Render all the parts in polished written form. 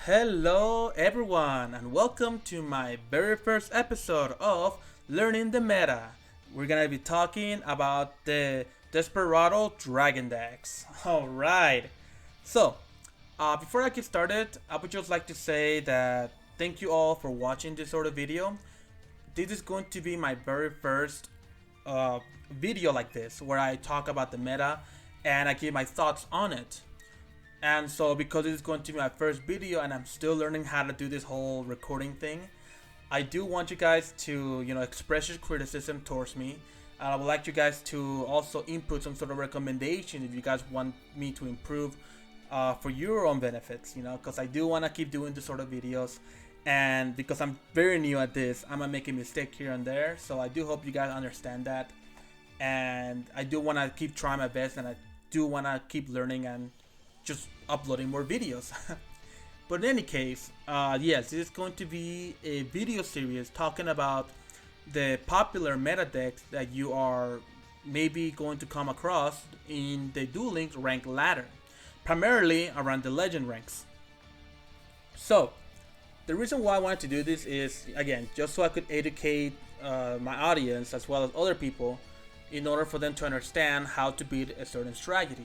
Hello everyone and welcome to my very first episode of Learning the Meta. We're gonna be talking about the Desperado Dragon decks. Alright, so before I get started, I would just like to say that thank you all for watching this sort of video. This is going to be my very first uh, video like this where I talk about the meta and I give my thoughts on it. And so because this is going to be my first video and I'm still learning how to do this whole recording thing, I do want you guys to, express your criticism towards me. I would like you guys to also input some sort of recommendation if you guys want me to improve for your own benefits, because I do want to keep doing this sort of videos. And because I'm very new at this, I'm going to make a mistake here and there. So I do hope you guys understand that. And I do want to keep trying my best, and I do want to keep learning and just uploading more videos. But in any case, yes, this is going to be a video series talking about the popular meta decks that you are maybe going to come across in the Duel Links rank ladder, primarily around the legend ranks. So the reason why I wanted to do this is, again, just so I could educate my audience as well as other people in order for them to understand how to beat a certain strategy.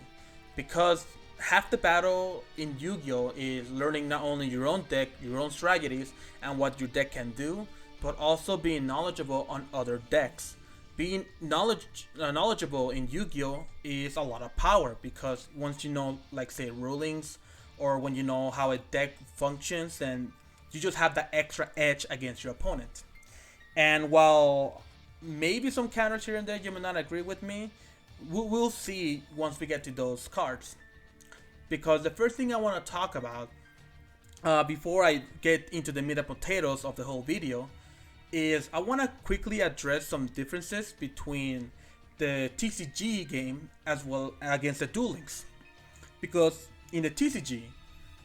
Because half the battle in Yu-Gi-Oh is learning not only your own deck, your own strategies, and what your deck can do, but also being knowledgeable on other decks. Being knowledgeable in Yu-Gi-Oh is a lot of power, because once you know, like, say, rulings, or when you know how a deck functions, then you just have that extra edge against your opponent. And while maybe some counters here and there you may not agree with me, we'll see once we get to those cards. Because the first thing I want to talk about before I get into the meat and potatoes of the whole video is I want to quickly address some differences between the TCG game as well against the Duel Links. Because in the TCG,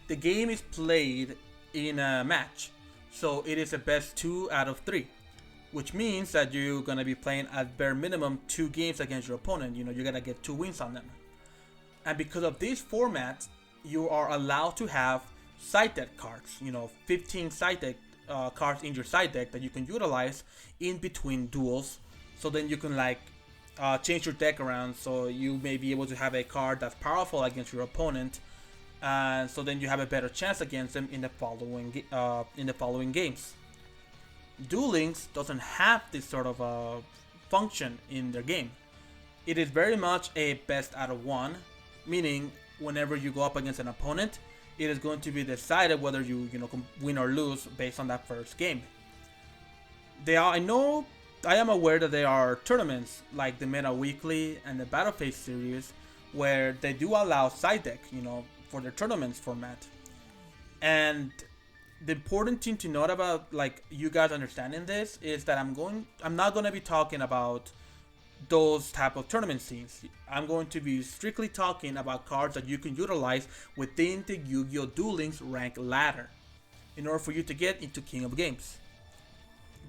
the game is played in a match, so it is a best 2 out of 3, which means that you're gonna be playing at bare minimum 2 games against your opponent. You're gonna get 2 wins on them. And because of this format, you are allowed to have side deck cards, 15 side deck cards in your side deck that you can utilize in between duels. So then you can change your deck around, so you may be able to have a card that's powerful against your opponent, and so then you have a better chance against them in the following games. Duel Links doesn't have this sort of function in their game. It is very much a best out of 1, meaning whenever you go up against an opponent, it is going to be decided whether you win or lose based on that first game. I am aware that there are tournaments like the Meta Weekly and the Battle Phase series where they do allow side deck, for their tournaments format. And the important thing to note about you guys understanding this is that I'm not going to be talking about those type of tournament scenes. I'm going to be strictly talking about cards that you can utilize within the Yu-Gi-Oh! Duel Links rank ladder in order for you to get into King of Games.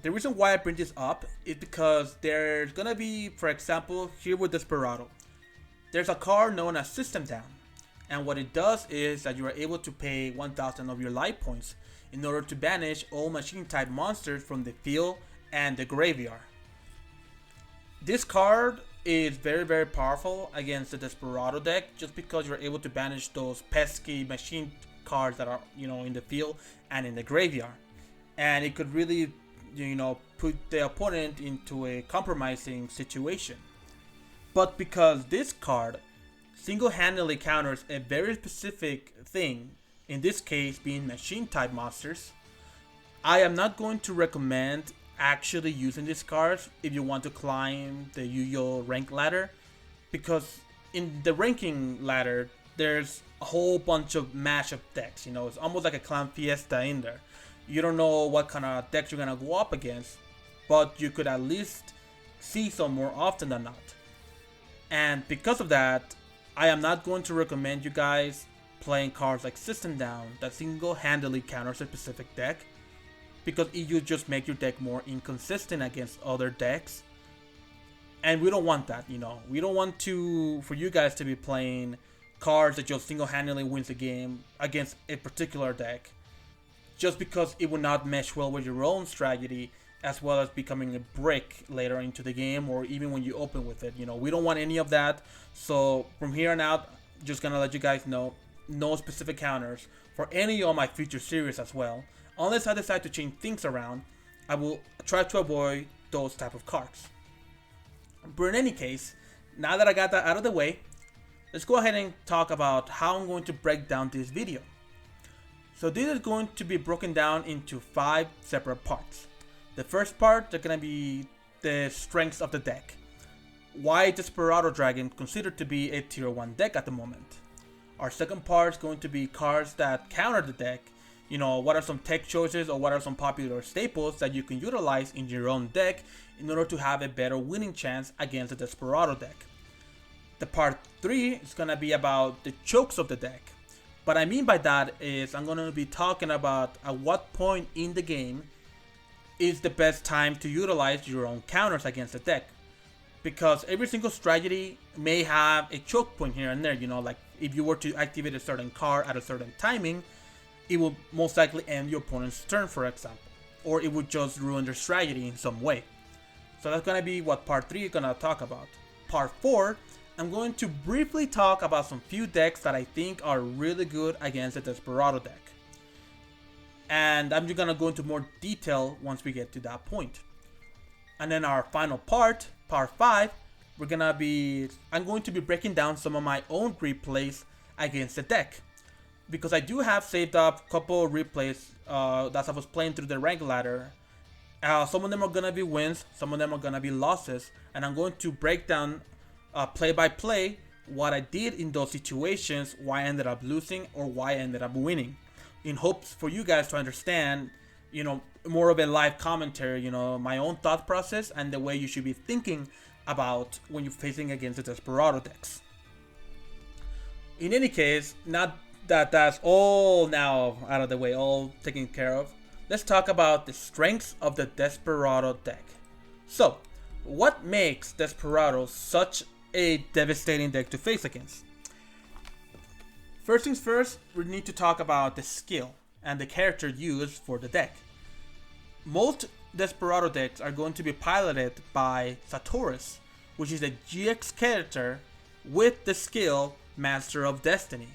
The reason why I bring this up is because there's gonna be, for example, here with Desperado, there's a card known as System Down, and what it does is that you are able to pay 1,000 of your life points in order to banish all machine type monsters from the field and the graveyard. This card is very, very powerful against the Desperado deck, just because you're able to banish those pesky machine cards that are, in the field and in the graveyard. And it could really, put the opponent into a compromising situation. But because this card single-handedly counters a very specific thing, in this case being machine type monsters, I am not going to recommend actually using these cards if you want to climb the Yu-Gi-Oh! Rank ladder, because in the ranking ladder there's a whole bunch of mashup decks. It's almost like a clan fiesta in there. You don't know what kind of decks you're gonna go up against, but you could at least see some more often than not. And because of that, I am not going to recommend you guys playing cards like System Down that single-handedly counters a specific deck, because it will just make your deck more inconsistent against other decks. And we don't want that, We don't want for you guys to be playing cards that just single-handedly wins the game against a particular deck. just because it would not mesh well with your own strategy, as well as becoming a brick later into the game, or even when you open with it. We don't want any of that. So from here on out, just gonna let you guys know, no specific counters for any of my future series as well. Unless I decide to change things around, I will try to avoid those type of cards. But in any case, now that I got that out of the way, let's go ahead and talk about how I'm going to break down this video. So this is going to be broken down into 5 separate parts. The first part, they're going to be the strengths of the deck. Why Desperado Dragon considered to be a tier 1 deck at the moment. Our second part is going to be cards that counter the deck. What are some tech choices or what are some popular staples that you can utilize in your own deck in order to have a better winning chance against the Desperado deck. The part 3 is going to be about the chokes of the deck. What I mean by that is I'm going to be talking about at what point in the game is the best time to utilize your own counters against the deck. Because every single strategy may have a choke point here and there. Like if you were to activate a certain card at a certain timing, it will most likely end your opponent's turn, for example. Or it would just ruin their strategy in some way. So that's going to be what part 3 is going to talk about. Part 4, I'm going to briefly talk about some few decks that I think are really good against the Desperado deck. And I'm just going to go into more detail once we get to that point. And then our final part, part 5, I'm going to be breaking down some of my own replays against the deck. Because I do have saved up a couple of replays that I was playing through the rank ladder. Some of them are going to be wins, some of them are going to be losses. And I'm going to break down play by play what I did in those situations, why I ended up losing or why I ended up winning. In hopes for you guys to understand, more of a live commentary, my own thought process and the way you should be thinking about when you're facing against the Desperado decks. In any case, now that that's all now out of the way, all taken care of, let's talk about the strengths of the Desperado deck. So, what makes Desperado such a devastating deck to face against? First things first, we need to talk about the skill and the character used for the deck. Most Desperado decks are going to be piloted by Satoris, which is a GX character with the skill Master of Destiny,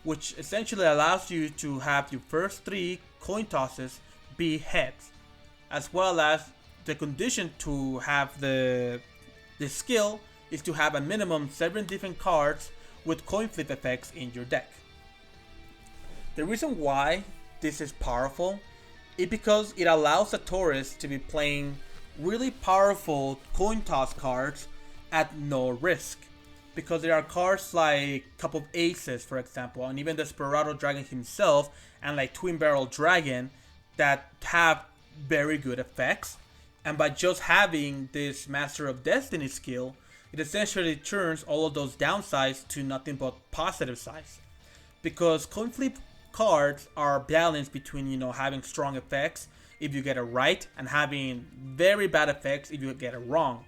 which essentially allows you to have your first 3 coin tosses be heads, as well as the condition to have the skill is to have a minimum 7 different cards with coin flip effects in your deck. The reason why this is powerful is because it allows Satoris to be playing really powerful coin toss cards at no risk. Because there are cards like Cup of Aces, for example, and even Desperado Dragon himself, and like Twin Barrel Dragon that have very good effects. And by just having this Master of Destiny skill, it essentially turns all of those downsides to nothing but positive sides. Because coin flip cards are balanced between, having strong effects if you get it right and having very bad effects if you get it wrong.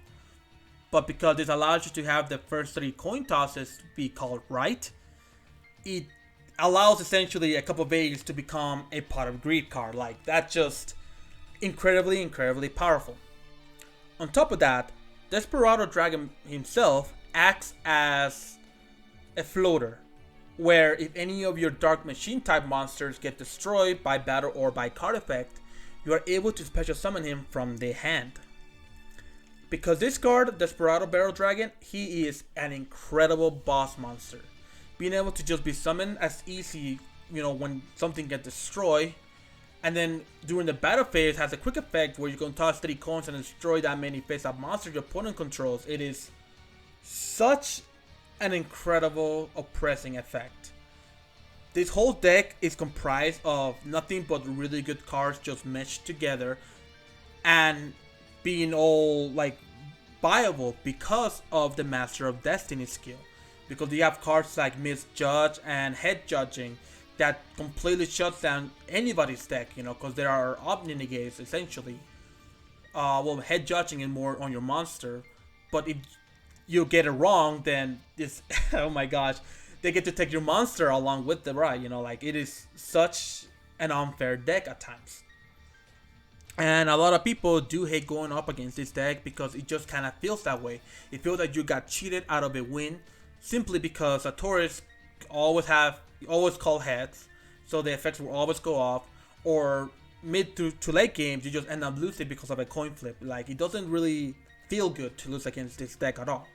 But because this allows you to have the first 3 coin tosses be called right, it allows essentially a Cup of Aces to become a Pot of Greed card. Like, that's just incredibly, incredibly powerful. On top of that, Desperado Dragon himself acts as a floater, where if any of your Dark Machine type monsters get destroyed by battle or by card effect, you are able to special summon him from the hand. Because this card, Desperado Barrel Dragon, he is an incredible boss monster. Being able to just be summoned as easy, when something gets destroyed. And then during the battle phase has a quick effect where you can toss 3 coins and destroy that many face-up monsters your opponent controls. It is such an incredible oppressing effect. This whole deck is comprised of nothing but really good cards just meshed together and being all like viable because of the Master of Destiny skill. Because you have cards like Misjudge and Head Judging that completely shuts down anybody's deck, because there are Omni Negates essentially. Head Judging is more on your monster, but if you get it wrong, then this, oh my gosh, they get to take your monster along with the ride, it is such an unfair deck at times. And a lot of people do hate going up against this deck because it just kind of feels that way. It feels like you got cheated out of a win simply because a Taurus always call heads, so the effects will always go off, or mid to late games you just end up losing because of a coin flip. Like, it doesn't really feel good to lose against this deck at all.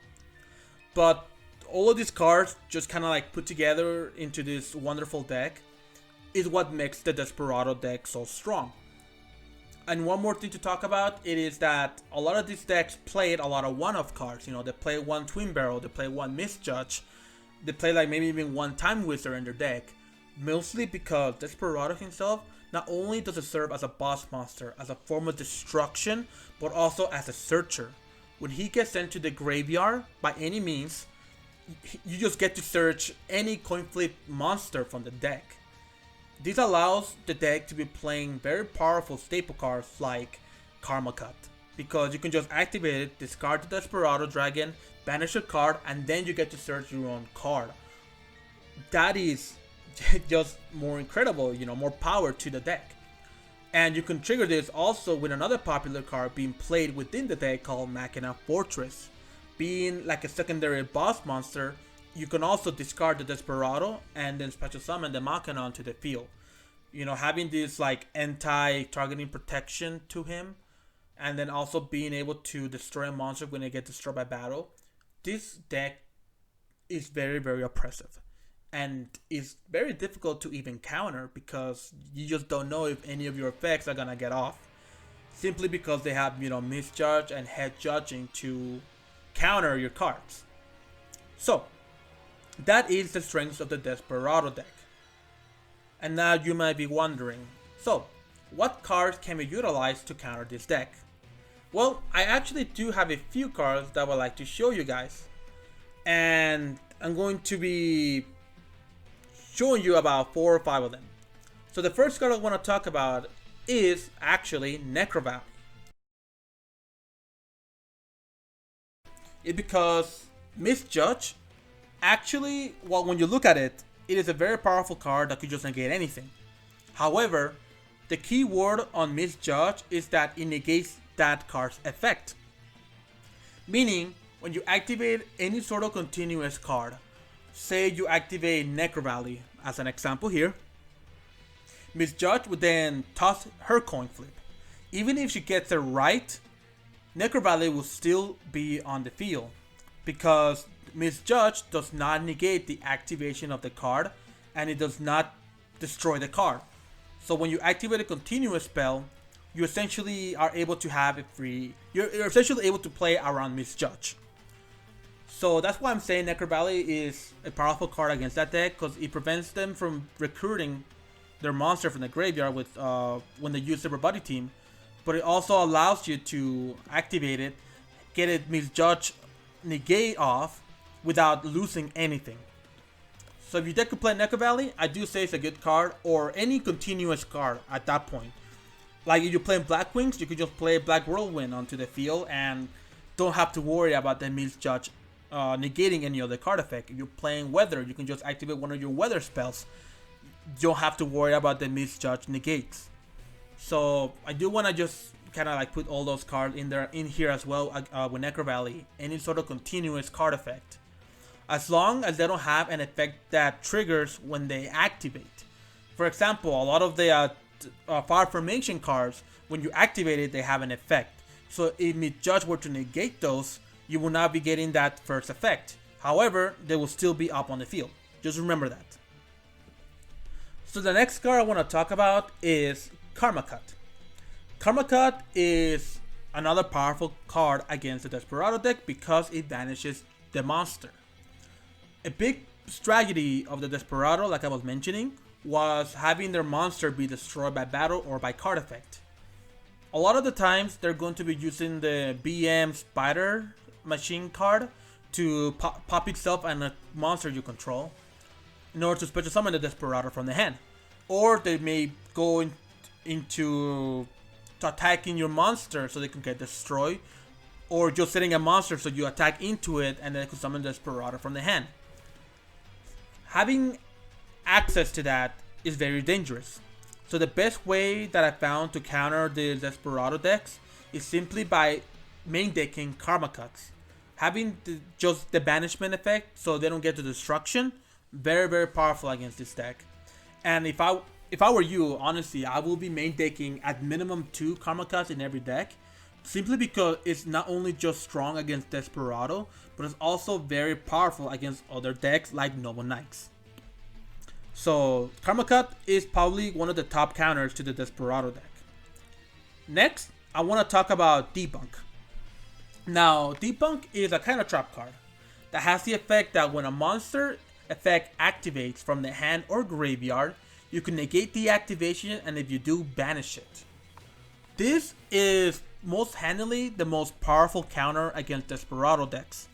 But all of these cards just kind of like put together into this wonderful deck is what makes the Desperado deck so strong. And one more thing to talk about, it is that a lot of these decks played a lot of one-off cards. You know, they play one Twin Barrel, they play one Misjudge, they play like maybe even one Time Wizard in their deck. Mostly because Desperado himself not only does it serve as a boss monster, as a form of destruction, but also as a searcher. When he gets sent to the graveyard, by any means, you just get to search any coin flip monster from the deck. This allows the deck to be playing very powerful staple cards like Karma Cut, because you can just activate it, discard the Desperado Dragon, banish a card, and then you get to search your own card. That is just more incredible, you know, more power to the deck. And you can trigger this also with another popular card being played within the deck called Machina Fortress. Being like a secondary boss monster, you can also discard the Desperado and then special summon the Machina onto the field. You know, having this like anti-targeting protection to him, and then also being able to destroy a monster when they get destroyed by battle. This deck is very, very oppressive. And it's very difficult to even counter because you just don't know if any of your effects are gonna get off. Simply because they have, you know, Misjudge and Head Judging to counter your cards. So, that is the strength of the Desperado deck. And now you might be wondering, so, what cards can we utilize to counter this deck? Well, I actually do have a few cards that I would like to show you guys. And I'm going to be showing you about 4 or 5 of them. So the first card I want to talk about is actually necrovalley. It's because Misjudge, actually, well, when you look at it, it is a very powerful card that could just negate anything. However, the key word on Misjudge is that it negates that card's effect. Meaning, when you activate any sort of continuous card, say you activate necrovalley as an example here, Misjudge would then toss her coin flip. Even if she gets it right, necrovalley will still be on the field because Misjudge does not negate the activation of the card and it does not destroy the card. So when you activate a continuous spell, you essentially are able to have it free. You're essentially able to play around Misjudge. So that's why I'm saying necrovalley is a powerful card against that deck, because it prevents them from recruiting their monster from the graveyard with when they use the Rebuddy team. But it also allows you to activate it, get it Misjudge negate off without losing anything. So if your deck could play necrovalley, I do say it's a good card, or any continuous card at that point. Like if you're playing Black Wings, you could just play Black Whirlwind onto the field and don't have to worry about the Misjudge negating any other card effect. If you're playing Weather, you can just activate one of your Weather spells. You don't have to worry about the Misjudge negates. So I do want to just kind of like put all those cards in here as well with necrovalley. Any sort of continuous card effect, as long as they don't have an effect that triggers when they activate. For example, a lot of the Fire Formation cards, when you activate it, they have an effect. So if Misjudge were to negate those, you will not be getting that first effect. However, they will still be up on the field. Just remember that. So the next card I want to talk about is Karma Cut. Karma Cut is another powerful card against the Desperado deck because it banishes the monster. A big strategy of the Desperado, like I was mentioning, was having their monster be destroyed by battle or by card effect. A lot of the times they're going to be using the BM Spider Machine card to pop itself and a monster you control in order to special summon the Desperado from the hand. Or they may go into attacking your monster so they can get destroyed, or just setting a monster so you attack into it and then it can summon the Desperado from the hand. Having access to that is very dangerous. So the best way that I found to counter the Desperado decks is simply by main decking Karma Cuts. Having just the banishment effect so they don't get to destruction, very powerful against this deck. And if I were you, honestly, I will be main decking at minimum 2 Karma Cuts in every deck. Simply because it's not only just strong against Desperado, but it's also very powerful against other decks like Noble Knights. So Karma Cut is probably one of the top counters to the Desperado deck. Next, I want to talk about Debunk. Now, Debunk is a kind of trap card that has the effect that when a monster effect activates from the hand or graveyard, you can negate the activation, and if you do, banish it. This is most handily the most powerful counter against Desperado decks.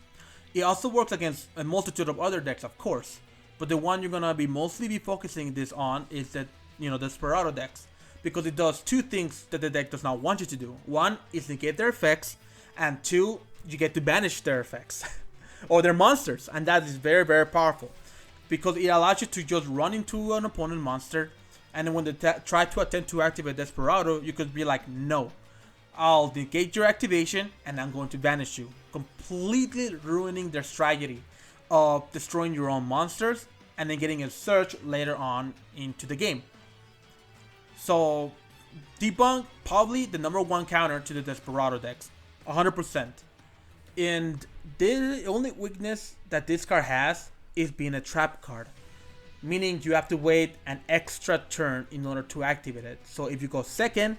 It also works against a multitude of other decks, of course, but the one you're gonna be mostly be focusing this on is that Desperado decks, because it does two things that the deck does not want you to do. One is negate their effects, and two, you get to banish their effects or their monsters, and that is very powerful because it allows you to just run into an opponent monster, and then when they try to attempt to activate Desperado, you could be like, no, I'll negate your activation and I'm going to banish you, completely ruining their strategy of destroying your own monsters and then getting a search later on into the game. So Debunk, probably the #1 counter to the Desperado decks, 100%. And the only weakness that this card has is being a trap card, meaning you have to wait an extra turn in order to activate it. So if you go second,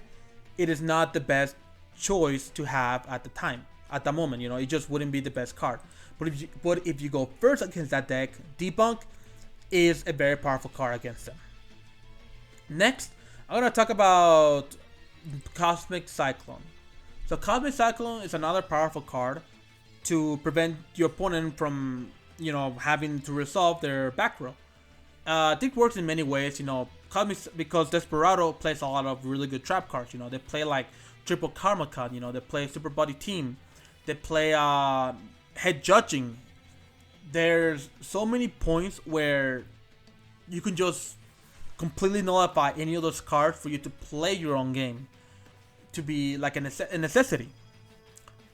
it is not the best choice to have at the time, at the moment. It just wouldn't be the best card. But if you go first against that deck, Debunk is a very powerful card against them. Next, I'm gonna talk about Cosmic Cyclone. So Cosmic Cyclone is another powerful card to prevent your opponent from having to resolve their back row. It works in many ways, because Desperado plays a lot of really good trap cards. They play like Triple Karma Cut, they play Super Body Team, they play Head Judging. There's so many points where you can just completely nullify any of those cards for you to play your own game, to be like a necessity.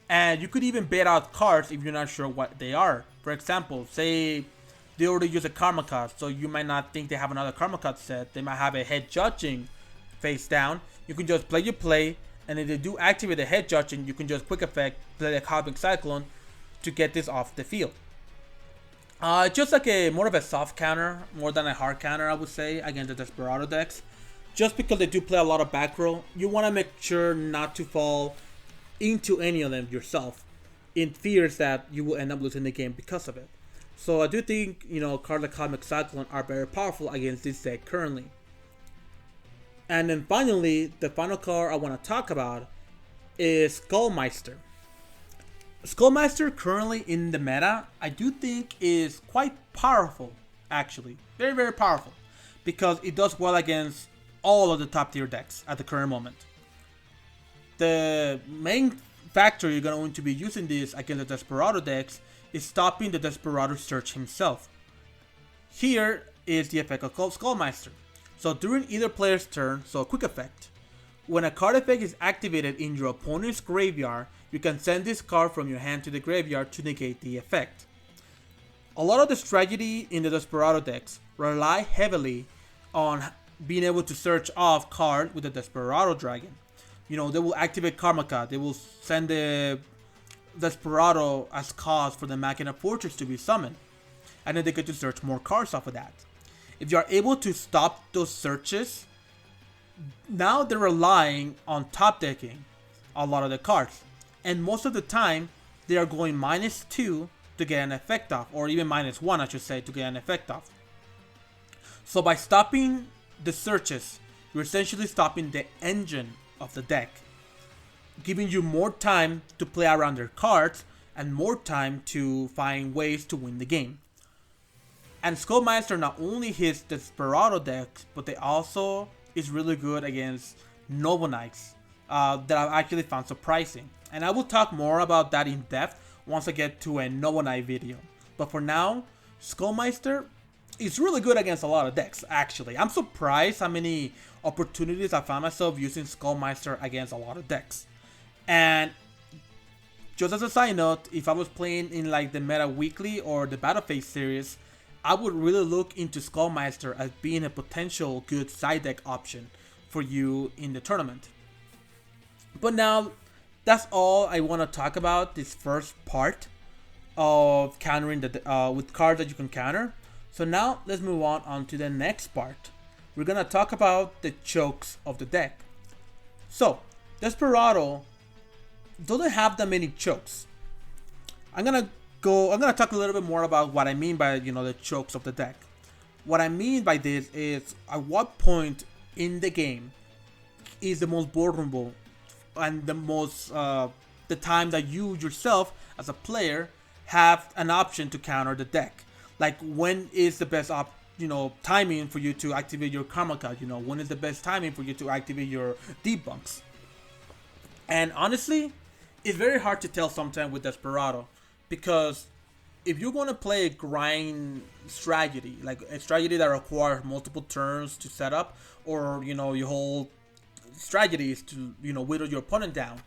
And you could even bait out cards if you're not sure what they are. For example, say they already use a Karma Cut, so you might not think they have another Karma Cut set. They might have a Head Judging face down. You can just play your play, and if they do activate the Head Judging, you can just quick effect play the Cosmic Cyclone to get this off the field. Just like more of a soft counter, more than a hard counter, I would say, against the Desperado decks. Just because they do play a lot of back row, you want to make sure not to fall into any of them yourself, in fears that you will end up losing the game because of it. So I do think, cards like Cosmic Cyclone are very powerful against this deck currently. And then finally, the final card I want to talk about is SkullMeister. SkullMeister currently in the meta, I do think is quite powerful, actually. Very powerful. Because it does well against all of the top tier decks at the current moment. The main factor you're going to be using this against the Desperado decks is stopping the Desperado search himself. Here is the effect of SkullMeister. So during either player's turn, so a quick effect, when a card effect is activated in your opponent's graveyard, you can send this card from your hand to the graveyard to negate the effect. A lot of the strategy in the Desperado decks rely heavily on being able to search off cards with the Desperado Dragon. They will activate Karma Cut, they will send the Desperado as cause for the Machina Fortress to be summoned, and then they get to search more cards off of that. If you are able to stop those searches, now they're relying on top decking a lot of the cards, and most of the time they are going -2 to get an effect off, or even -1 I should say, to get an effect off. So by stopping the searches, you're essentially stopping the engine of the deck, giving you more time to play around their cards and more time to find ways to win the game. And SkullMeister not only hits Desperado decks, but they also is really good against Noble Knights that I've actually found surprising. And I will talk more about that in depth once I get to a Noble Knight video. But for now, SkullMeister It's really good against a lot of decks, actually. I'm surprised how many opportunities I found myself using SkullMeister against a lot of decks. And just as a side note, if I was playing in like the Meta Weekly or the Battle Phase series, I would really look into SkullMeister as being a potential good side deck option for you in the tournament. But now, that's all I want to talk about this first part of countering the with cards that you can counter. So now let's move on to the next part. We're gonna talk about the chokes of the deck. So Desperado doesn't have that many chokes. I'm gonna talk a little bit more about what I mean by the chokes of the deck. What I mean by this is at what point in the game is the most vulnerable and the time that you yourself as a player have an option to counter the deck. Like when is the best timing for you to activate your Karma card? When is the best timing for you to activate your Debunks? And honestly, it's very hard to tell sometimes with Desperado, because if you're going to play a grind strategy, like a strategy that requires multiple turns to set up, or your whole strategy is to whittle your opponent down,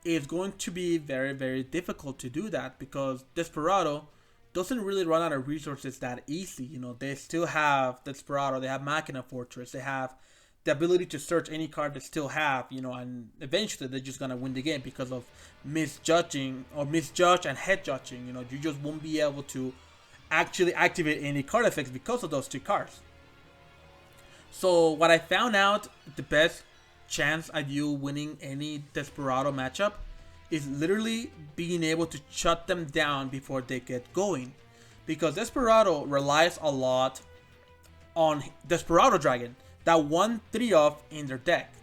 it's going to be very, very difficult to do that, because Desperado doesn't really run out of resources that easy. They still have Desperado, they have Machina Fortress, they have the ability to search any card they still have, and eventually they're just gonna win the game because of misjudging or misjudge and head judging. You just won't be able to actually activate any card effects because of those two cards. So what I found out, the best chance at you winning any Desperado matchup is literally being able to shut them down before they get going, because Desperado relies a lot on Desperado Dragon, that 1/3 off in their deck,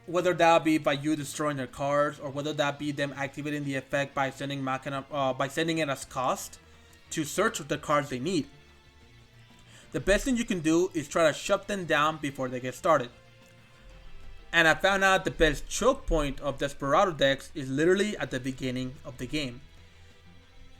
whether that be by you destroying their cards, or whether that be them activating the effect by sending it as cost to search the cards they need. The best thing you can do is try to shut them down before they get started. And I found out the best choke point of Desperado decks is literally at the beginning of the game.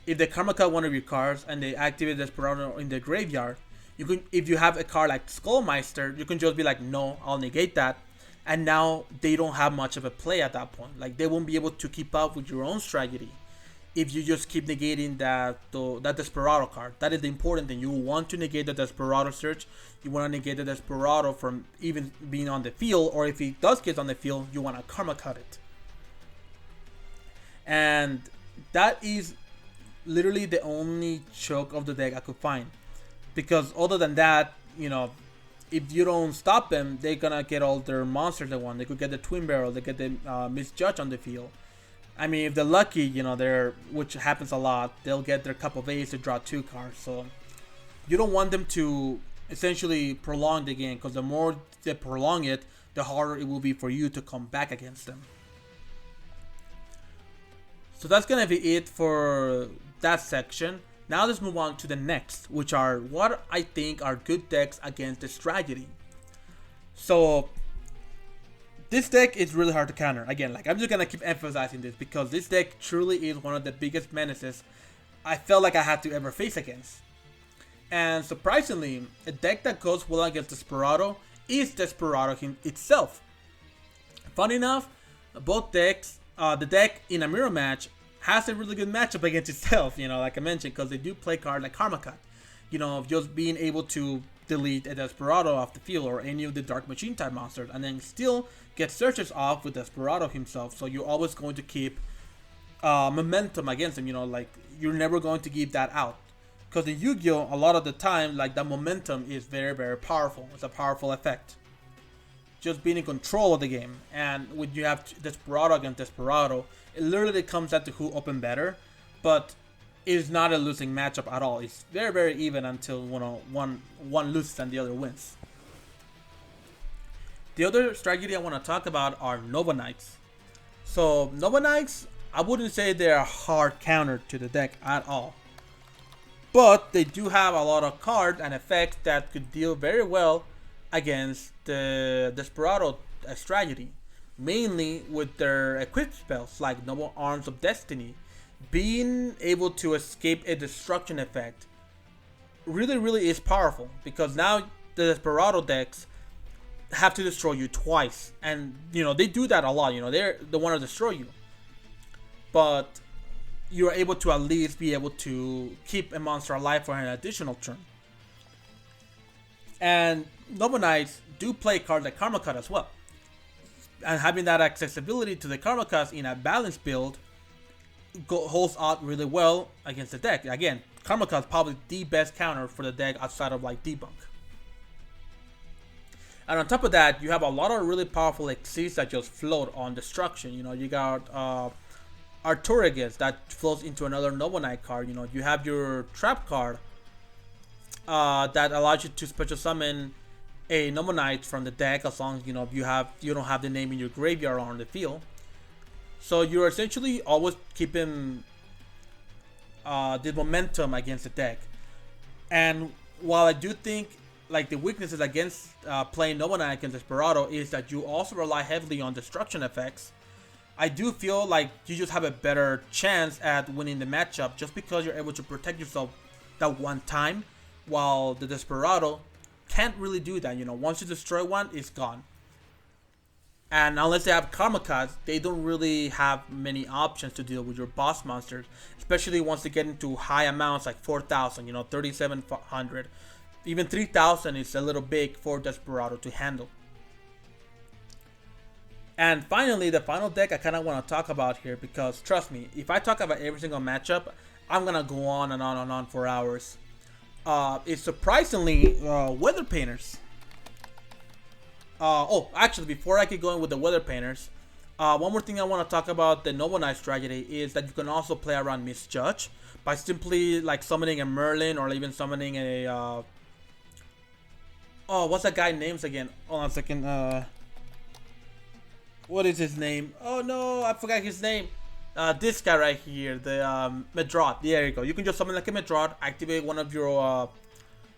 If they Karma cut one of your cards and they activate Desperado in the graveyard, you can, if you have a card like SkullMeister, you can just be like, no, I'll negate that. And now they don't have much of a play at that point. Like, they won't be able to keep up with your own strategy if you just keep negating that Desperado card. That is the important thing. You want to negate the Desperado search. You want to negate the Desperado from even being on the field, or if he does get on the field, you want to Karma cut it. And that is literally the only choke of the deck I could find. Because other than that, if you don't stop them, they're gonna get all their monsters they want. They could get the Twin Barrel, they get the Misjudge on the field. I mean, if they're lucky, which happens a lot, they'll get their Cup of Ace to draw 2 cards. So you don't want them to essentially prolong the game, because the more they prolong it, the harder it will be for you to come back against them. So that's gonna be it for that section. Now let's move on to the next, which are what I think are good decks against this strategy. So this deck is really hard to counter. Again, like, I'm just gonna keep emphasizing this, because this deck truly is one of the biggest menaces I felt like I had to ever face against. And surprisingly, a deck that goes well against Desperado is Desperado itself. Funny enough, both decks, the deck in a mirror match has a really good matchup against itself, like I mentioned, because they do play cards like Karma Cut. Just being able to delete a Desperado off the field, or any of the Dark Machine type monsters, and then still get searches off with Desperado himself. So you're always going to keep momentum against him, like, you're never going to give that out. Because in Yu-Gi-Oh, a lot of the time, like, that momentum is very, very powerful. It's a powerful effect. Just being in control of the game. And when you have Desperado against Desperado, it literally comes down to who open better. But it's not a losing matchup at all. It's very, very even until one loses and the other wins. The other strategy I want to talk about are Nova Knights. So Nova Knights, I wouldn't say they're a hard counter to the deck at all. But they do have a lot of cards and effects that could deal very well against the Desperado strategy. Mainly with their equipped spells like Noble Arms of Destiny. Being able to escape a destruction effect really is powerful because now the Desperado decks have to destroy you twice, and they do that a lot. They want to destroy you, but you're able to at least be able to keep a monster alive for an additional turn. And Noble Knights do play cards like Karma Cut as well, and having that accessibility to the Karma Cuts in a balanced build holds out really well against the deck. Again, Karma Cut is probably the best counter for the deck outside of like Debunk. And on top of that, you have a lot of really powerful exceeds that just float on destruction. You got Artorigus that flows into another Noble Knight card. You have your trap card that allows you to special summon a Noble Knight from the deck as long as you don't have the name in your graveyard or on the field. So you're essentially always keeping the momentum against the deck. And while I do think like the weaknesses against playing Noble Knight against Desperado is that you also rely heavily on destruction effects, I do feel like you just have a better chance at winning the matchup just because you're able to protect yourself that one time, while the Desperado can't really do that. Once you destroy one, it's gone. And unless they have Karma Cuts, they don't really have many options to deal with your boss monsters, especially once they get into high amounts like 4,000, 3,700. Even 3,000 is a little big for Desperado to handle. And finally, the final deck I kind of want to talk about here, because trust me, if I talk about every single matchup, I'm going to go on and on and on for hours. It's surprisingly Weather Painters. Actually, before I get going with the Weather Painters, one more thing I want to talk about the Noble Knight strategy is that you can also play around Misjudge by simply like summoning a Merlin or even summoning a what's that guy names again? Hold on a second. What is his name? Oh no, I forgot his name. This guy right here, the Medrad. There you go. You can just summon like a Medrad, activate one of your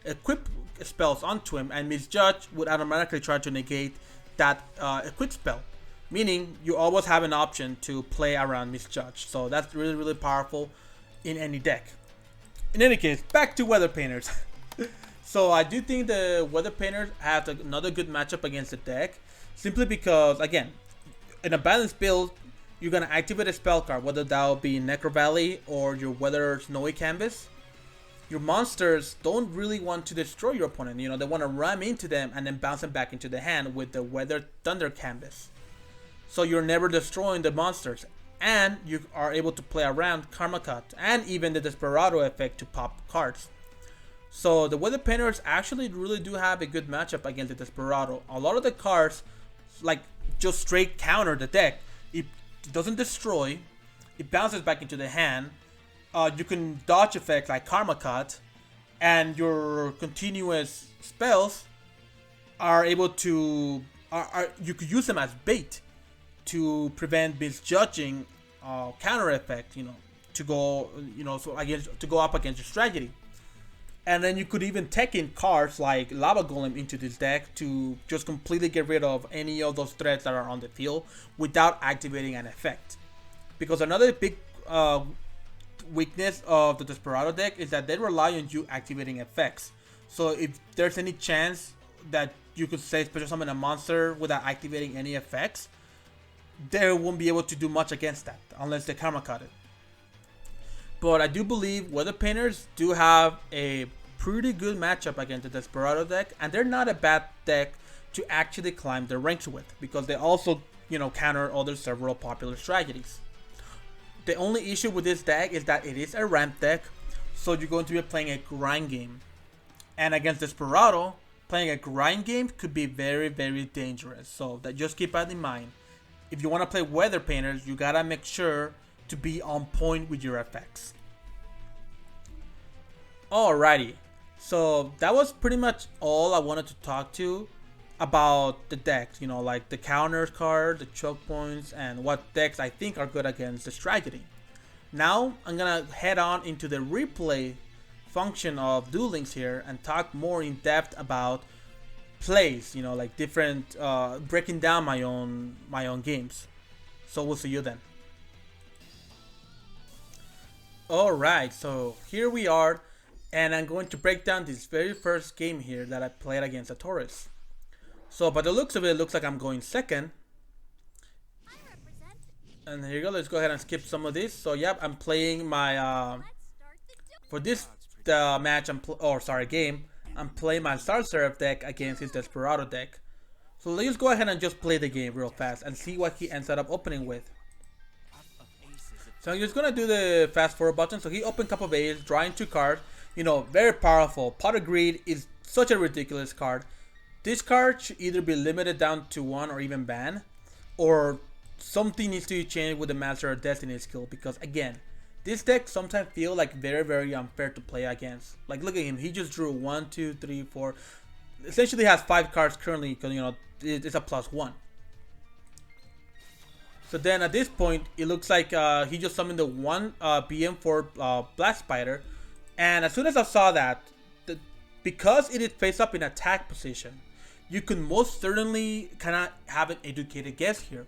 equip spells onto him, and Misjudge would automatically try to negate that equip spell. Meaning you always have an option to play around Misjudge. So that's really powerful in any deck. In any case, back to Weather Painters. So I do think the Weather Painters have another good matchup against the deck, simply because, again, in a balanced build, you're going to activate a spell card, whether that will be necrovalley or your Weather Snowy Canvas. Your monsters don't really want to destroy your opponent. They want to ram into them and then bounce them back into the hand with the Weather Thunder Canvas. So you're never destroying the monsters, and you are able to play around Karma Cut and even the Desperado effect to pop cards. So the Weather Painters actually really do have a good matchup against the Desperado. A lot of the cards like just straight counter the deck. It doesn't destroy, it bounces back into the hand. You can dodge effects like Karma Cut, and your continuous spells are able to you could use them as bait to prevent misjudging counter effect, to go to go up against your strategy. And then you could even take in cards like Lava Golem into this deck to just completely get rid of any of those threats that are on the field without activating an effect. Because another big weakness of the Desperado deck is that they rely on you activating effects. So if there's any chance that you could say special summon a monster without activating any effects, they won't be able to do much against that unless they Karma Cut it. But I do believe Weather Painters do have a pretty good matchup against the Desperado deck, and they're not a bad deck to actually climb the ranks with, because they also, counter other several popular strategies. The only issue with this deck is that it is a ramp deck, so you're going to be playing a grind game. And against Desperado, playing a grind game could be very dangerous. So that just keep that in mind. If you want to play Weather Painters, you gotta make sure to be on point with your effects. Alrighty, so that was pretty much all I wanted to talk to about the decks, like the counters card, the choke points, and what decks I think are good against the strategy. Now I'm gonna head on into the replay function of Duel Links here and talk more in depth about plays, like different breaking down my own games. So we'll see you then. Alright, so here we are and I'm going to break down this very first game here that I played against a Taurus. So by the looks of it, looks like I'm going second. And here you go, let's go ahead and skip some of this. So yep, I'm playing my, for this match, game, I'm playing my Star Seraph deck against his Desperado deck. So let's go ahead and just play the game real fast and see what he ends up opening with. So I'm just gonna do the fast forward button. So he opened Cup of Ace, drawing 2 cards. You know, very powerful. Pot of Greed is such a ridiculous card. This card should either be limited down to 1 or even banned, or something needs to be changed with the Master of Destiny skill, because again, this deck sometimes feel like very unfair to play against. Like look at him, he just drew 1, 2, 3, 4. Essentially has 5 cards currently because you know it's a +1. So then at this point, it looks like he just summoned the 1 BM4 Blast Spider, and as soon as I saw that, because it is face up in attack position, you could most certainly kind of have an educated guess here.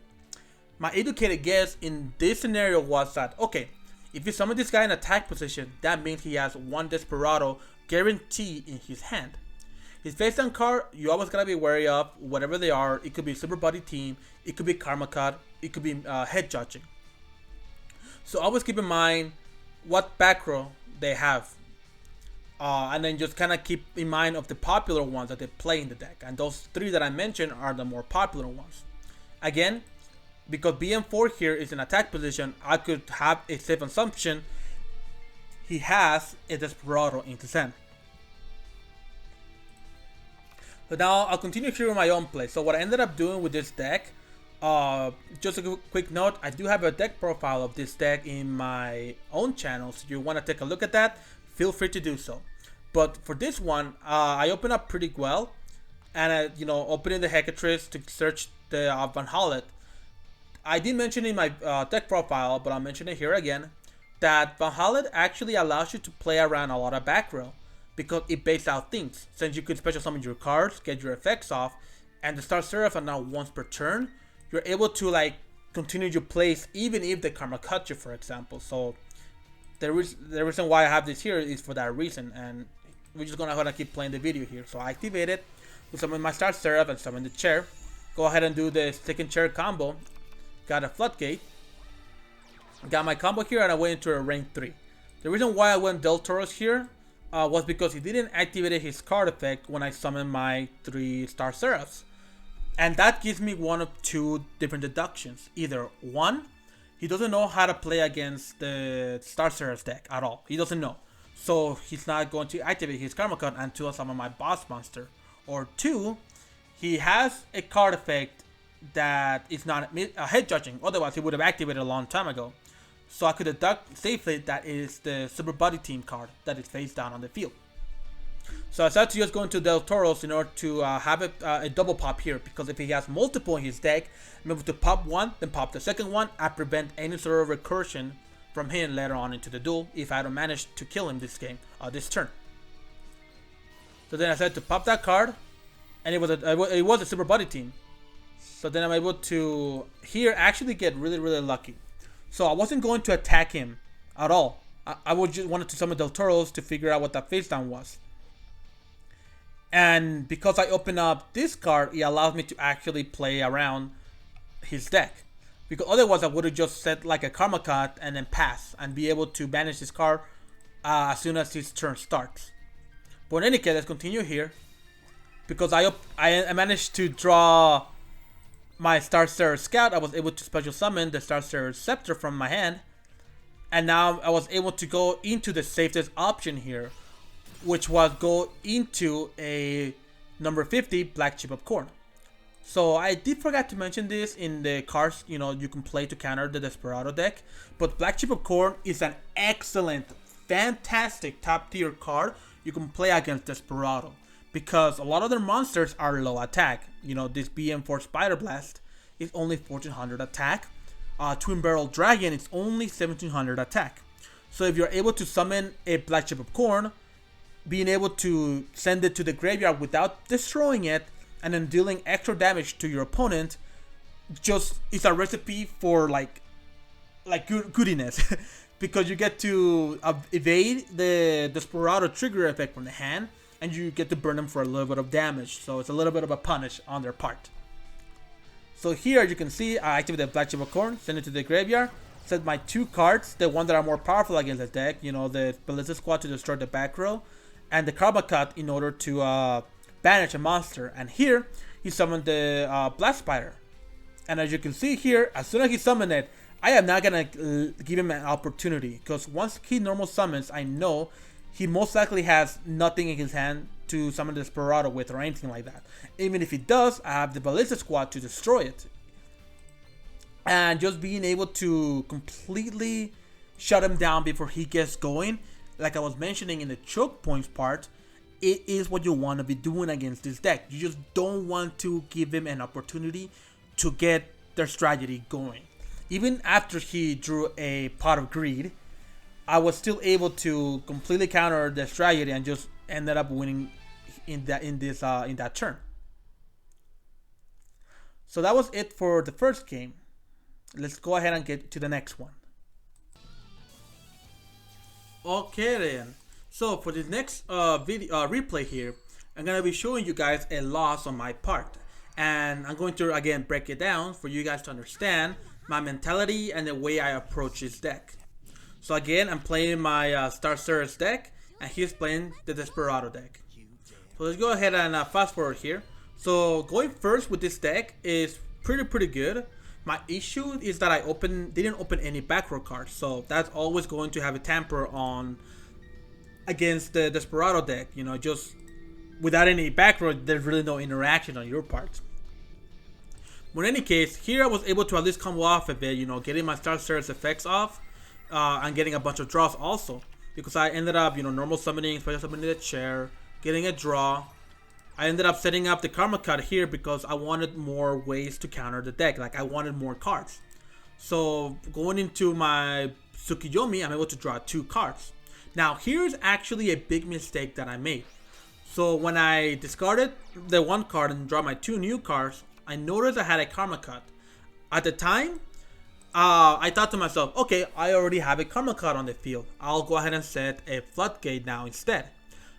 My educated guess in this scenario was that, okay, if you summon this guy in attack position, that means he has 1 Desperado guaranteed in his hand. His face down card, you always gotta be wary of, whatever they are. It could be Super Buddy Team, it could be Karma Cut, it could be Head Judging. So always keep in mind what back row they have. And then just kind of keep in mind of the popular ones that they play in the deck. And those 3 that I mentioned are the more popular ones. Again, because BM4 here is in attack position, I could have a safe assumption he has a Desperado in his hand. So now I'll continue here with my own play. So what I ended up doing with this deck, just a quick note, I do have a deck profile of this deck in my own channel. So if you want to take a look at that, feel free to do so. But for this one, I opened up pretty well. And you know, opening the Hecatrice to search the Van Hollet. I did mention in my deck profile, but I'll mention it here again, that Van Hollet actually allows you to play around a lot of back row, because it baits out things. Since you could special summon your cards, get your effects off, and the Star Seraph are now once per turn, you're able to like continue your plays even if the Karma cut you, for example. So the reason why I have this here is for that reason, and we're just gonna go ahead and keep playing the video here. So I activate it, we summon my Star Seraph and summon the chair. Go ahead and do the second chair combo. Got a Floodgate. Got my combo here, and I went into a rank 3. The reason why I went Del Toro's here was because he didn't activate his card effect when I summoned my 3 Star Seraphs. And that gives me one of 2 different deductions. Either 1, he doesn't know how to play against the Star Seraphs deck at all. He doesn't know. So he's not going to activate his Karma Cut until I summon my boss monster. Or 2, he has a card effect that is not a head judging, otherwise he would have activated a long time ago. So I could deduct safely that is the Super Buddy Team card that is face down on the field. So I decided to just go into Del Toro's in order to have a double pop here, because if he has multiple in his deck, I'm able to pop 1, then pop the second one. I prevent any sort of recursion from him later on into the duel if I don't manage to kill him this game, this turn. So then I decided to pop that card, and it was a Super Buddy Team. So then I'm able to here actually get really lucky. So I wasn't going to attack him at all. I would just wanted to summon Del Toro's to figure out what that face down was. And because I opened up this card, it allows me to actually play around his deck. Because otherwise I would have just set like a Karma Cut and then pass and be able to banish his card as soon as his turn starts. But in any case, let's continue here. Because I managed to draw my Star Seraph Scout. I was able to special summon the Star Seraph Scepter from my hand. And now I was able to go into the safest option here, which was go into a number 50 Black Chip of Corn. So I did forget to mention this in the cards, you know, you can play to counter the Desperado deck. But Black Chip of Corn is an excellent, fantastic top tier card you can play against Desperado, because a lot of their monsters are low attack. You know, this BM4 Spider Blast is only 1400 attack. Twin Barrel Dragon is only 1700 attack. So if you're able to summon a Black Chip of Corn, being able to send it to the graveyard without destroying it, and then dealing extra damage to your opponent, just is a recipe for like goodiness. because you get to evade the Desperado trigger effect from the hand, and you get to burn them for a little bit of damage. So it's a little bit of a punish on their part. So here, as you can see, I activate the Black Chip of Corn, send it to the graveyard, set my 2 cards, the one that are more powerful against the deck, you know, the Ballista Squad to destroy the back row, and the Karma Cut in order to banish a monster. And here, he summoned the Blast Spider. And as you can see here, as soon as he summoned it, I am not going to give him an opportunity, because once he normal summons, I know he most likely has nothing in his hand to summon the Desperado with or anything like that. Even if he does, I have the Ballista Squad to destroy it. And just being able to completely shut him down before he gets going, like I was mentioning in the choke points part, it is what you want to be doing against this deck. You just don't want to give him an opportunity to get their strategy going. Even after he drew a Pot of Greed, I was still able to completely counter the strategy and just ended up winning in that turn. So that was it for the first game. Let's go ahead and get to the next one. Okay then. So for this next replay here, I'm gonna be showing you guys a loss on my part, and I'm going to again break it down for you guys to understand my mentality and the way I approach this deck. So again, I'm playing my Star Series deck, and he's playing the Desperado deck. So let's go ahead and fast forward here. So going first with this deck is pretty good. My issue is that I didn't open any back row cards, so that's always going to have a tamper on against the Desperado deck. You know, just without any back row, there's really no interaction on your part. But in any case, here I was able to at least come off a bit, you know, getting my Star Series effects off, and getting a bunch of draws also, because I ended up, you know, normal summoning, special summoning the chair, getting a draw. I ended up setting up the Karma Cut here because I wanted more ways to counter the deck. Like, I wanted more cards. So going into my Tsukiyomi, I'm able to draw 2 cards. Now here's actually a big mistake that I made. So when I discarded the 1 card and draw my 2 new cards, I noticed I had a Karma Cut. At the time, I thought to myself, okay, I already have a Karma Cut on the field. I'll go ahead and set a Floodgate now instead.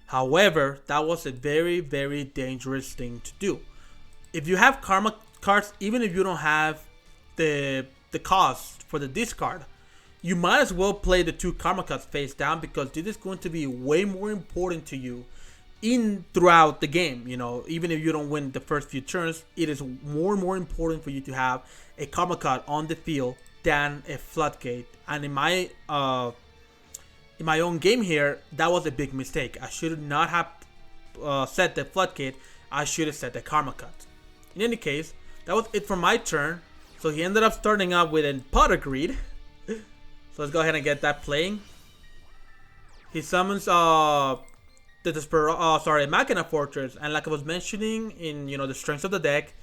However, that was a very dangerous thing to do. If you have Karma cards, even if you don't have the cost for the discard, you might as well play the 2 Karma Cuts face down, because this is going to be way more important to you throughout the game. You know, even if you don't win the first few turns, it is more and more important for you to have a Karma Cut on the field than a Floodgate. And in my own game here, that was a big mistake. I should not have set the Floodgate. I should have set the Karma Cut. In any case, that was it for my turn. So he ended up starting up with a Pot of Greed. So let's go ahead and get that playing. He summons the Desperado, Machina Fortress, and like I was mentioning in, you know, the strengths of the deck,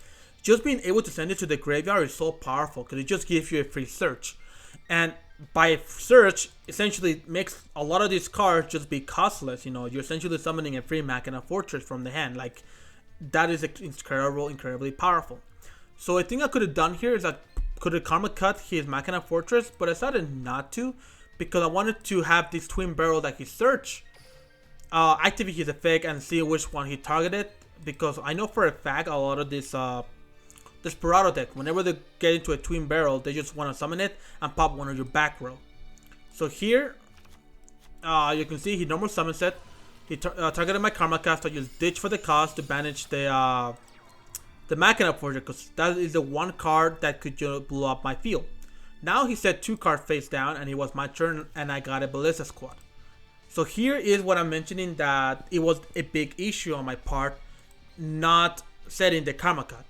just being able to send it to the graveyard is so powerful because it just gives you a free search. And by search, essentially makes a lot of these cards just be costless. You know, you're essentially summoning a free Machina Fortress from the hand. Like, that is incredibly powerful. So I think I could have done here is I could have Karma Cut his Machina Fortress, but I decided not to, because I wanted to have this twin barrel that he search, activate his effect and see which one he targeted, because I know for a fact a lot of this Desperado deck, whenever they get into a twin barrel, they just want to summon it and pop one of your back row. So here, you can see he normal summons it. He targeted my Karma Cast. I used Ditch for the cost to banish the Machina Fortress, because that is the 1 card that could blow up my field. Now he set 2 cards face down, and it was my turn, and I got a Ballista Squad. So here is what I'm mentioning, that it was a big issue on my part not setting the Karma Cut.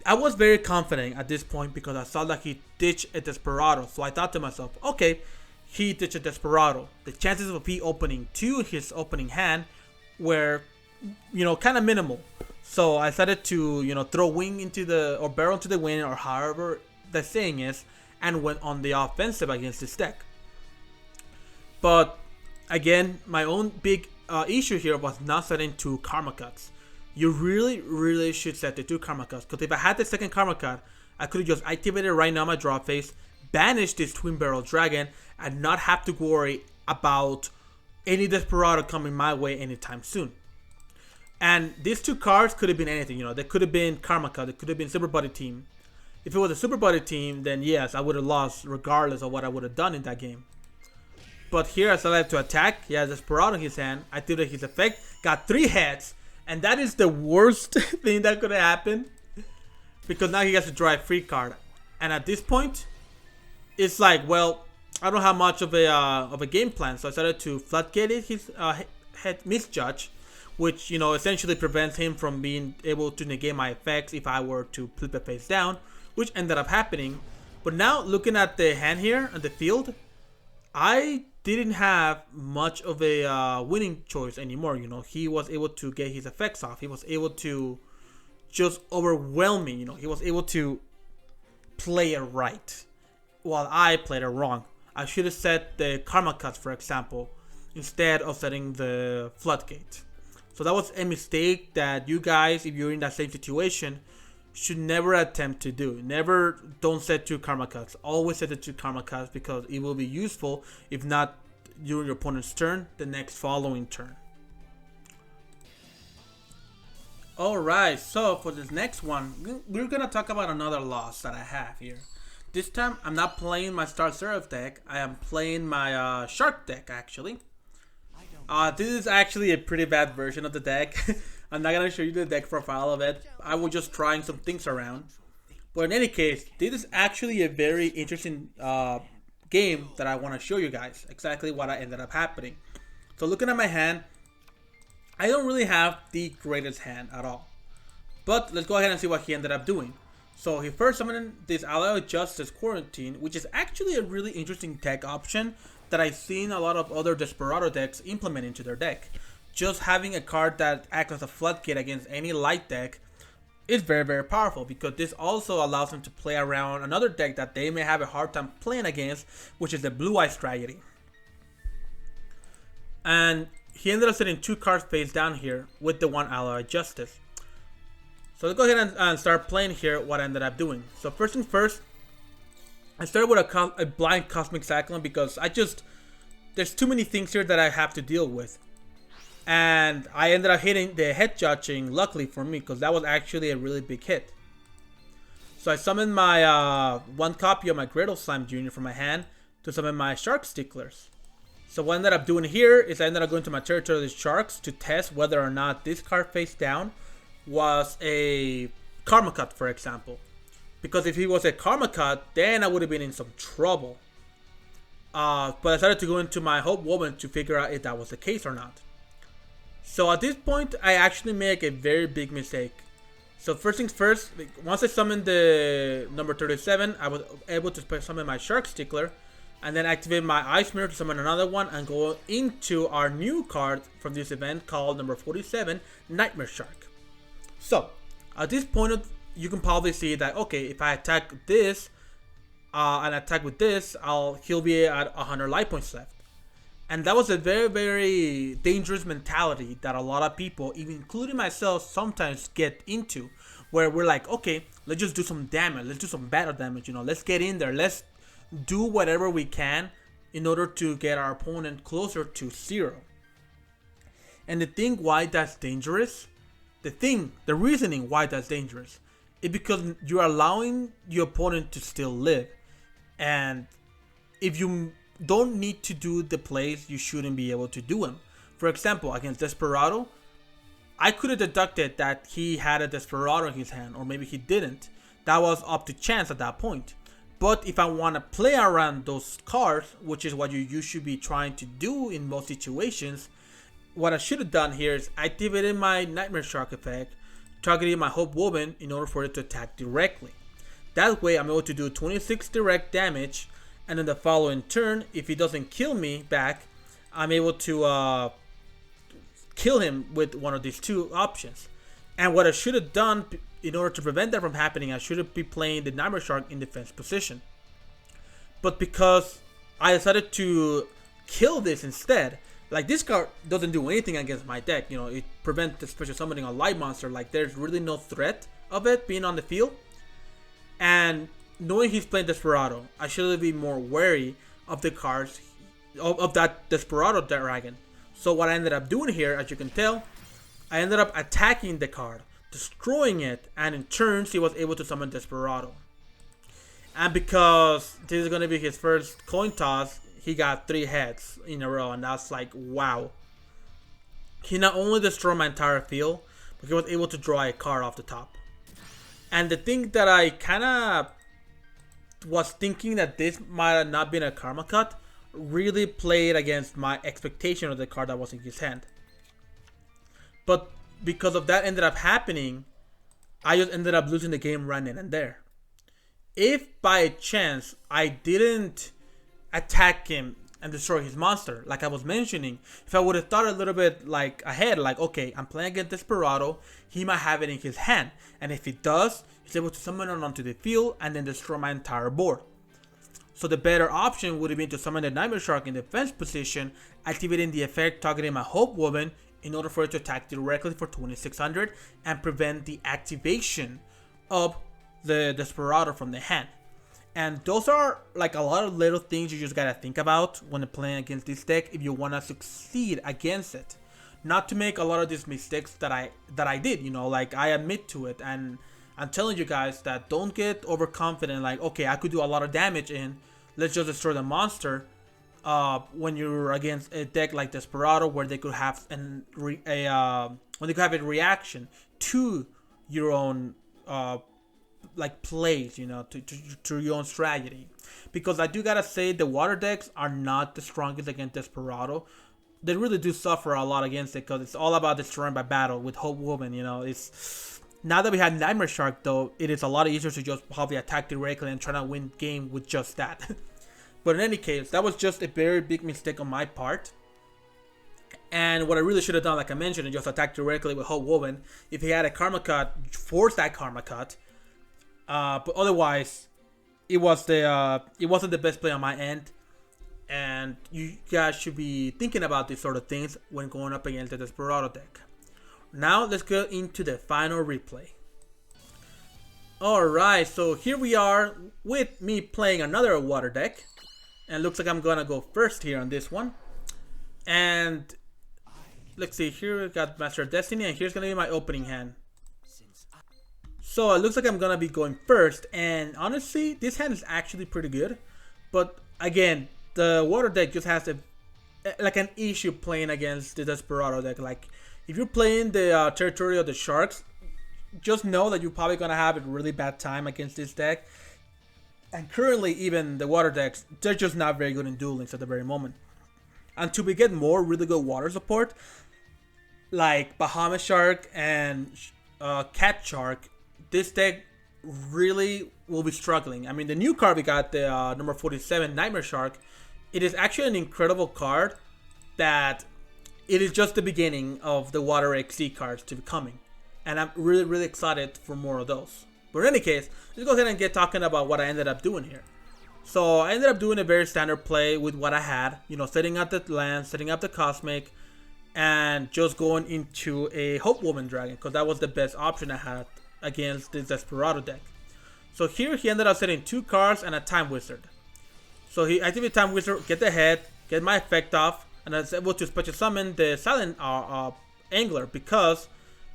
I was very confident at this point because I saw that he ditched a Desperado. So I thought to myself, okay, he ditched a Desperado. The chances of he opening 2 his opening hand were, you know, kind of minimal. So I decided to, you know, throw wing into or barrel into the wind, or however the saying is, and went on the offensive against this deck. But again, my own big issue here was not setting 2 Karma Cuts. You really should set the 2 Karma Cuts, because if I had the second Karma Cut, I could have just activated right now my draw phase, banish this Twin Barrel Dragon and not have to worry about any Desperado coming my way anytime soon. And these two cards could have been anything, they could have been Karma Cut, it could have been Super Body Team. If it was a Super Body Team, then yes, I would have lost regardless of what I would have done in that game. But here I selected to attack, he has Desperado in his hand, I activated his effect, got 3 hits, and that is the worst thing that could have happened. Because now he has to draw a free card. And at this point, it's like, well, I don't have much of a game plan, so I decided to floodgate his head misjudge, which essentially prevents him from being able to negate my effects if I were to flip it face down, which ended up happening. But now looking at the hand here on the field, I didn't have much of a winning choice anymore. He was able to get his effects off. He was able to just overwhelm me. He was able to play it right while I played it wrong. I should have set the Karma Cuts, for example, instead of setting the Floodgate. So that was a mistake that you guys, if you're in that same situation, should never attempt to do. Don't set 2 Karma Cuts. Always set the 2 Karma Cuts because it will be useful, if not during your opponent's turn, the next following turn. Alright, so for this next one, we're going to talk about another loss that I have here. This time, I'm not playing my Star Seraph deck. I am playing my Shark deck, actually. This is actually a pretty bad version of the deck. I'm not going to show you the deck profile of it. I was just trying some things around. But in any case, this is actually a very interesting game that I want to show you guys. Exactly what ended up happening. So looking at my hand, I don't really have the greatest hand at all. But let's go ahead and see what he ended up doing. So he first summoned this Ally of Justice Quarantine, which is actually a really interesting deck option that I've seen a lot of other Desperado decks implement into their deck. Just having a card that acts as a floodgate against any light deck is very, very powerful, because this also allows them to play around another deck that they may have a hard time playing against, which is the Blue Eyes Tragedy. And he ended up setting 2 cards face down here with the 1 Ally of Justice. So let's go ahead and start playing here what I ended up doing. So first things first, I started with a blind Cosmic Cyclone because there's too many things here that I have to deal with. And I ended up hitting the head judging, luckily for me, because that was actually a really big hit. So I summoned my 1 copy of my Gretel Slime Jr. from my hand to summon my Shark Sticklers. So what I ended up doing here is I ended up going to my territory of the Sharks to test whether or not this card face down was a Karma Cut, for example. Because if he was a Karma Cut, then I would have been in some trouble. But I decided to go into my Hope Woman to figure out if that was the case or not. So at this point, I actually make a very big mistake. So first things first, once I summoned the number 37, I was able to summon my Shark Stickler. And then activate my Ice Mirror to summon another one and go into our new card from this event called number 47, Nightmare Shark. So at this point, you can probably see that, okay, if I attack this and attack with this, he'll be at 100 life points left. And that was a very, very dangerous mentality that a lot of people, even including myself, sometimes get into, where we're like, okay, let's just do some damage, let's do some battle damage, let's get in there, let's do whatever we can in order to get our opponent closer to 0. And the thing why that's dangerous, the reasoning why that's dangerous, is because you're allowing your opponent to still live. And if you don't need to do the plays, you shouldn't be able to do them. For example, against Desperado, I could have deducted that he had a Desperado in his hand, or maybe he didn't. That was up to chance at that point. But if I want to play around those cards, which is what you should be trying to do in most situations, what I should have done here is activated my Nightmare Shark effect, targeting my Hope Woman in order for it to attack directly. That way I'm able to do 26 direct damage, and then the following turn, if he doesn't kill me back, I'm able to kill him with one of these 2 options. And what I should have done in order to prevent that from happening, I should have been playing the Nightmare Shark in defense position. But because I decided to kill this instead, like this card doesn't do anything against my deck, it prevents the special summoning a light monster, like there's really no threat of it being on the field. And knowing he's playing Desperado, I should be more wary of the cards of that Desperado dragon. So what I ended up doing here, as you can tell, I ended up attacking the card, destroying it, and in turns he was able to summon Desperado. And because this is going to be his first coin toss, he got 3 heads in a row, and that's like, wow. He not only destroyed my entire field, but he was able to draw a card off the top. And the thing that I kind of was thinking that this might have not been a karma cut really played against my expectation of the card that was in his hand. But because of that ended up happening, I just ended up losing the game right then and there. If by chance I didn't attack him and destroy his monster, like I was mentioning, if I would have thought a little bit like ahead, like, okay, I'm playing against Desperado, he might have it in his hand, and if he does, he's able to summon it onto the field and then destroy my entire board. So the better option would have been to summon the Nightmare Shark in defense position, activating the effect targeting my Hope Woman in order for it to attack directly for 2600 and prevent the activation of the Desperado from the hand. And those are like a lot of little things you just gotta think about when playing against this deck if you wanna succeed against it. Not to make a lot of these mistakes that I did, you know, like I admit to it, and I'm telling you guys that don't get overconfident like, okay, I could do a lot of damage and let's just destroy the monster when you're against a deck like Desperado where they could have a reaction to your own like plays, you know, to your own strategy. Because I do gotta say the water decks are not the strongest against Desperado. They really do suffer a lot against it because it's all about destroying by battle with Hope Woman, you know. It's now that we have Nightmare Shark though, it is a lot easier to just probably attack directly and try to win game with just that. But in any case, that was just a very big mistake on my part. And what I really should have done, like I mentioned, is just attack directly with Hope Woman. If he had a karma cut, force that karma cut. But otherwise, it wasn't the best play on my end. And you guys should be thinking about these sort of things when going up against the Desperado deck. Now let's go into the final replay. Alright, so here we are with me playing another water deck. And it looks like I'm gonna go first here on this one. And let's see, here we got Master of Destiny, and here's gonna be my opening hand. So it looks like I'm gonna be going first, and honestly, this hand is actually pretty good. But again, the water deck just has an issue playing against the Desperado deck. Like, if you're playing the territory of the Sharks, just know that you're probably gonna have a really bad time against this deck. And currently, even the water decks, they're just not very good in Duel Links at the very moment. Until we get more really good water support, like Bahamut Shark and Cat Shark, this deck really will be struggling. I mean, the new card we got, the number 47 Nightmare Shark, it is actually an incredible card that it is just the beginning of the Water XC cards to be coming. And I'm really, really excited for more of those. But in any case, let's go ahead and get talking about what I ended up doing here. So I ended up doing a very standard play with what I had. You know, setting up the land, setting up the Cosmic, and just going into a Hope Woman Dragon, because that was the best option I had against the Desperado deck. So here he ended up setting 2 cards and a Time Wizard. So he activated Time Wizard, get the head, get my effect off, and I was able to special summon the Silent Angler, because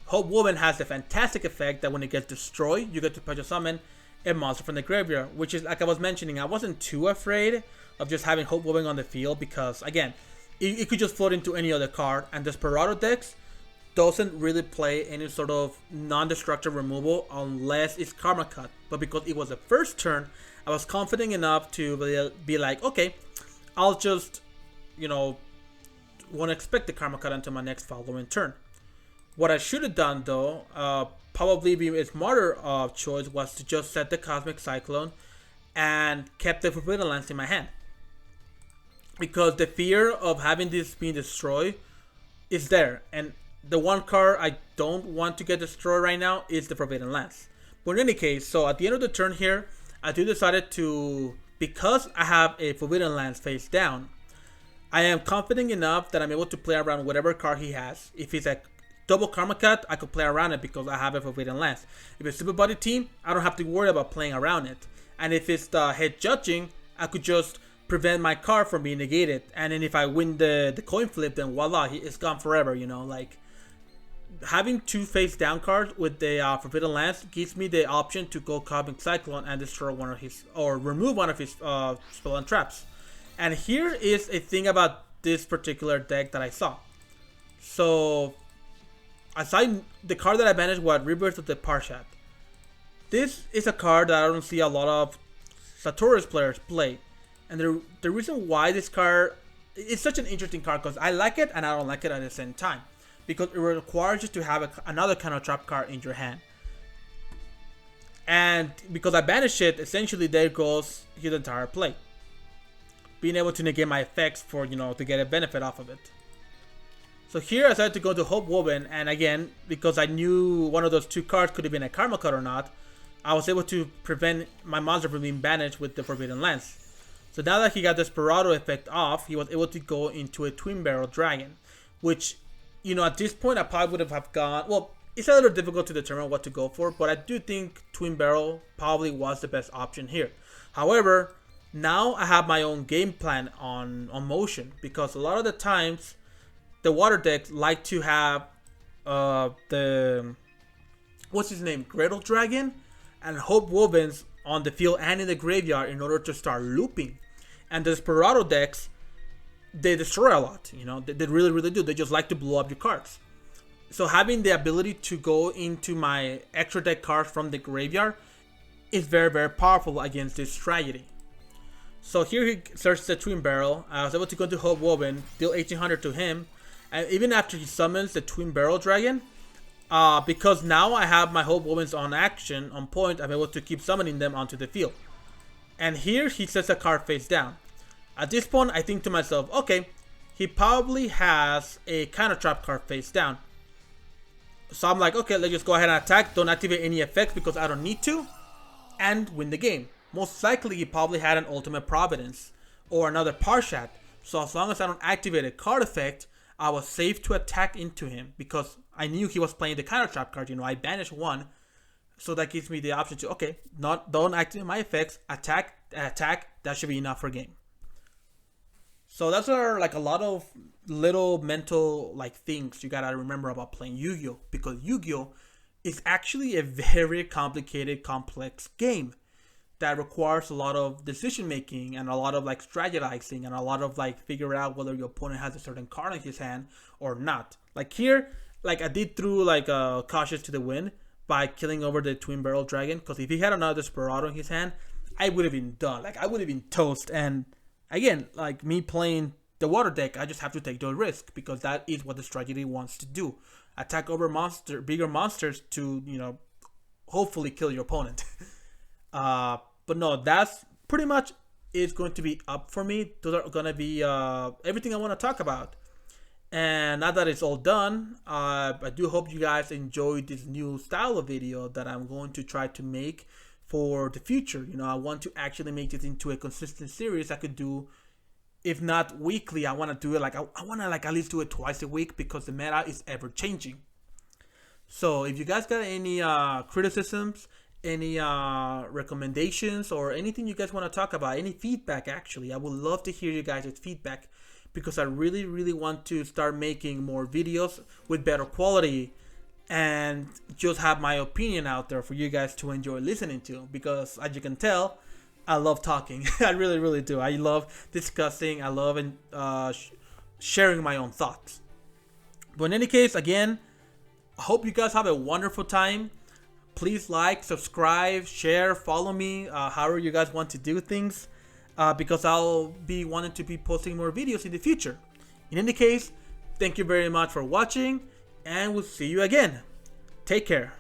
Hope Woman has a fantastic effect that when it gets destroyed, you get to special summon a monster from the graveyard, which is, like I was mentioning, I wasn't too afraid of just having Hope Woman on the field because, again, it could just float into any other card, and Desperado decks doesn't really play any sort of non-destructive removal unless it's karma cut. But because it was the first turn, I was confident enough to be like, okay, I'll just, you know, won't expect the karma cut until my next following turn. What I should have done though, probably be a smarter choice, was to just set the Cosmic Cyclone and kept the Forbidden Lands in my hand. Because the fear of having this being destroyed is there, and the one card I don't want to get destroyed right now is the Forbidden Lands. But in any case, so at the end of the turn here, I do decided to, because I have a Forbidden Lands face down, I am confident enough that I'm able to play around whatever card he has. If it's a double karma cut, I could play around it because I have a Forbidden Lands. If it's Super Body Team, I don't have to worry about playing around it. and if it's the head judging, I could just prevent my card from being negated. And then if I win the coin flip, then voila, it's gone forever. You know, like having 2 face down cards with the Forbidden Lance gives me the option to go Cosmic Cyclone and destroy one of his, or remove one of his spell and traps. And here is a thing about this particular deck that I saw. So aside the card that I banished, what Rebirth of the Parshat. This is a card that I don't see a lot of Sartorius players play. And the reason why this card is such an interesting card, because I like it and I don't like it at the same time. Because it requires you to have another kind of trap card in your hand. And because I banish it, essentially there goes his entire play. Being able to negate my effects for, you know, to get a benefit off of it. So here I decided to go to Hope Woven, and again, because I knew one of those 2 cards could have been a Karma card or not, I was able to prevent my monster from being banished with the Forbidden Lance. So now that he got the Desperado effect off, he was able to go into a Twin Barrel Dragon, which, you know, at this point I probably would have gone, well, it's a little difficult to determine what to go for, but I do think Twin Barrel probably was the best option here. However, now I have my own game plan on motion, because a lot of the times the water decks like to have the, what's his name, Gretel Dragon and Hope Wovens on the field and in the graveyard in order to start looping. And the Desperado decks, they destroy a lot, you know, they really, really do. They just like to blow up your cards. So having the ability to go into my extra deck cards from the graveyard is very, very powerful against this strategy. So here he searches the Twin Barrel. I was able to go to Hope Woven, deal 1800 to him. And even after he summons the Twin Barrel Dragon, because now I have my Hope Wovens on action, on point, I'm able to keep summoning them onto the field. And here he sets a card face down. At this point, I think to myself, okay, he probably has a counter trap card face down. So I'm like, okay, let's just go ahead and attack. Don't activate any effects because I don't need to. And win the game. Most likely, he probably had an Ultimate Providence or another Parshat. So as long as I don't activate a card effect, I was safe to attack into him because I knew he was playing the counter trap card. You know, I banished one. So that gives me the option to, okay, don't activate my effects, attack, that should be enough for game. So that's like a lot of little mental like things you gotta remember about playing Yu-Gi-Oh! Because Yu-Gi-Oh! Is actually a very complicated, complex game that requires a lot of decision making and a lot of like strategizing and a lot of like figure out whether your opponent has a certain card in his hand or not. Like here, like I did through like Cautious to the Wind by killing over the Twin Barrel Dragon, because if he had another Desperado in his hand, I would have been done. Like I would have been toast. And again, like me playing the water deck, I just have to take the risk because that is what the strategy wants to do. Attack over bigger monsters to, you know, hopefully kill your opponent. But no, that's pretty much is going to be up for me. Those are going to be everything I want to talk about. And now that it's all done, I do hope you guys enjoyed this new style of video that I'm going to try to make for the future. You know, I want to actually make this into a consistent series I could do. If not weekly, I want to do it like I want to like at least do it twice a week because the meta is ever changing. So if you guys got any criticisms, any recommendations, or anything you guys want to talk about, any feedback, actually, I would love to hear you guys' feedback because I really, really want to start making more videos with better quality and just have my opinion out there for you guys to enjoy listening to, because as you can tell, I love talking. I really, really do. I love discussing. I love sharing my own thoughts. But in any case, again, I hope you guys have a wonderful time. Please like, subscribe, share, follow me, however you guys want to do things, because I'll be wanting to be posting more videos in the future. In any case, thank you very much for watching, and we'll see you again. Take care.